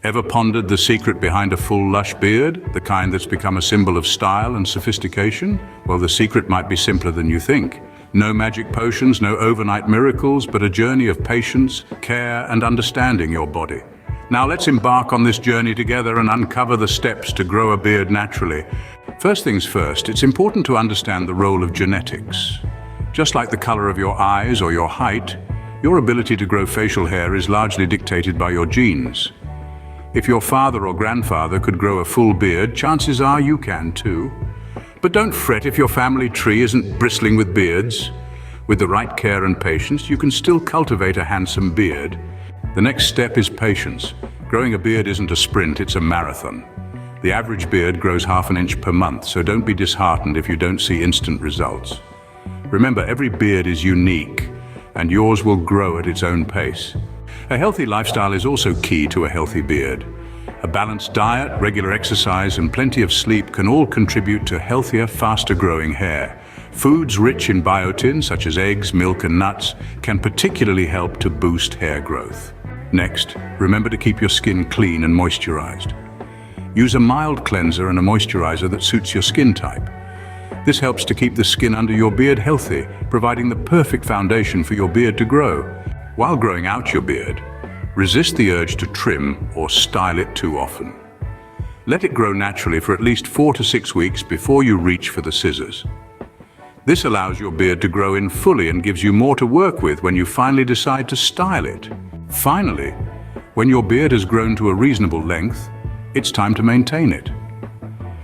Ever pondered the secret behind a full, lush beard, the kind that's become a symbol of style and sophistication? Well, the secret might be simpler than you think. No magic potions, no overnight miracles, but a journey of patience, care, and understanding your body. Now let's embark on this journey together and uncover the steps to grow a beard naturally. First things first, it's important to understand the role of genetics. Just like the color of your eyes or your height, your ability to grow facial hair is largely dictated by your genes. If your father or grandfather could grow a full beard, chances are you can too. But don't fret if your family tree isn't bristling with beards. With the right care and patience, you can still cultivate a handsome beard. The next step is patience. Growing a beard isn't a sprint, it's a marathon. The average beard grows ½ an inch per month, so don't be disheartened if you don't see instant results. Remember, every beard is unique, and yours will grow at its own pace. A healthy lifestyle is also key to a healthy beard. A balanced diet, regular exercise, and plenty of sleep can all contribute to healthier, faster-growing hair. Foods rich in biotin, such as eggs, milk, and nuts, can particularly help to boost hair growth. Next, remember to keep your skin clean and moisturized. Use a mild cleanser and a moisturizer that suits your skin type. This helps to keep the skin under your beard healthy, providing the perfect foundation for your beard to grow. While growing out your beard, resist the urge to trim or style it too often. Let it grow naturally for at least 4 to 6 weeks before you reach for the scissors. This allows your beard to grow in fully and gives you more to work with when you finally decide to style it. Finally, when your beard has grown to a reasonable length, it's time to maintain it.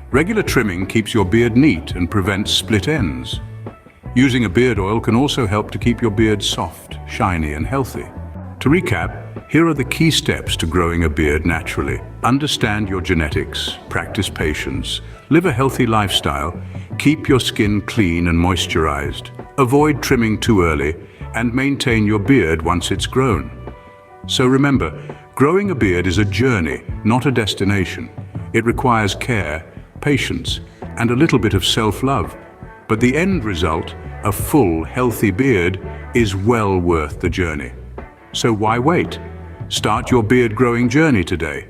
Regular trimming keeps your beard neat and prevents split ends. Using a beard oil can also help to keep your beard soft, shiny, and healthy. To recap, here are the key steps to growing a beard naturally. Understand your genetics, practice patience, live a healthy lifestyle, keep your skin clean and moisturized, avoid trimming too early, and maintain your beard once it's grown. So remember, growing a beard is a journey, not a destination. It requires care, patience, and a little bit of self-love. But the end result, a full, healthy beard, is well worth the journey. So why wait? Start your beard growing journey today.